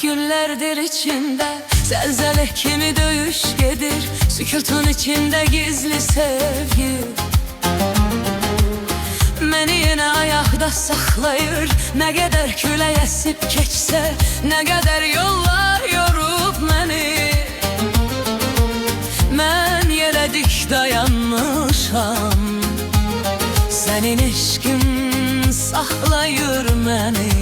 Günlerdir içinde zelzele kimi döyüş gedir, sükutun içinde gizli sevgi məni yine ayakta saklayır. Ne kadar külək esip keçsə, ne kadar yollar yorub məni, mən yerə dik dayanmışam, senin eşkin saxlayır məni.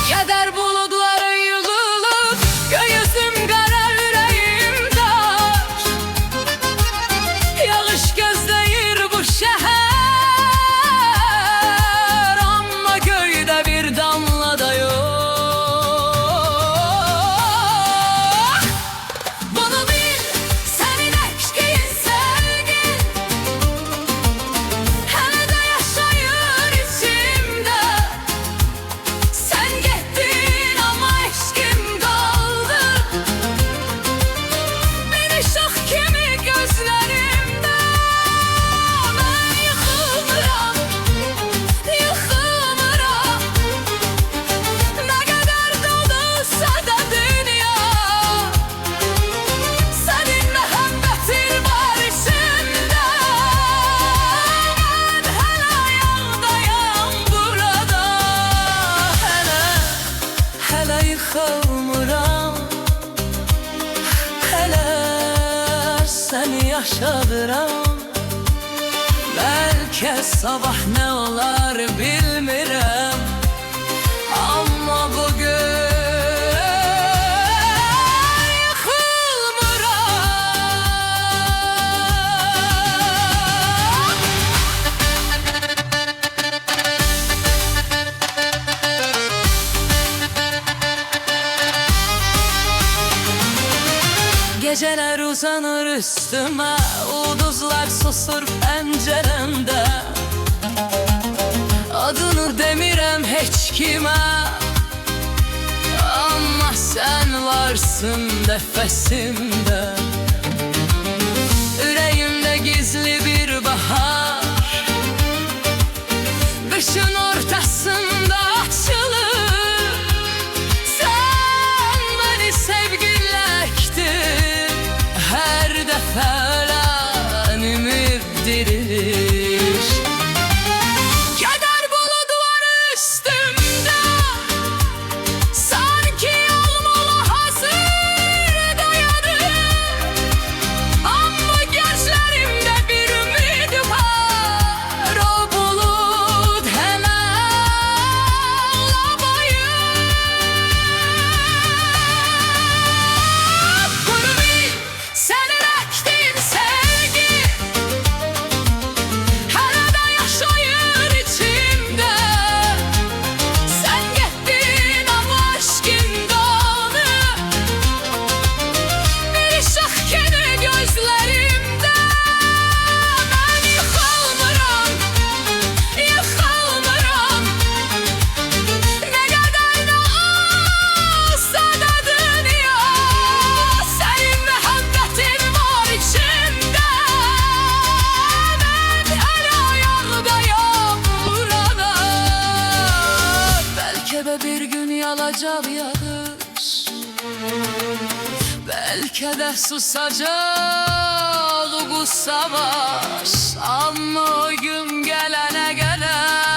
Keder bulutları yığılıp göğsüm qara, ürəyim dar, yağış gözləyir bu şəhər, amma göydə bir damla da yox. Bunu bil, sənin eşqin sevgin hələ də yaşayır içimdə. Sen gittin ama eşkim kaldı, beni şah kimi gözlerimde. Ben yıkılmıram, yıkılmıram, ne kadar dolsa da dünya, senin muhabbetin var içimde. Ben hala ayağdayım burada, hələ yıxılmıram, hələ səni yaşadıram. Bəlkə sabah nə olar bilmirəm, amma bugün yıkılmıram. Geceler uzanır üstüme, ulduzlar susur penceremde. Adını demirem hiç kime, ama sen varsın nefesimde. Yüreğimde gizli bir bahar, kışın ortasında açılır. Sen beni sevgiyle ektin, her defalanımı dirilir. Keder bulutu var üstümde, sanki olmalı hazır dayanır. Ama gözlerimde bir ümit var, o bulut hemen labayır. Bunu bil, senin ektiğin sevgi hala da yaşayır içimde. Sen gittin ama aşkın dağını, bir şah kini gözlerimde. Ben yıkılmıram, yıkılmıram, ne kadar da olsa da dünya, senin muhabbetin var içimde. Ben hala ayağdayım burada. Belki de bir gün yağacak yağış, belki de susacak bu savaş, ama o gün gelene kadar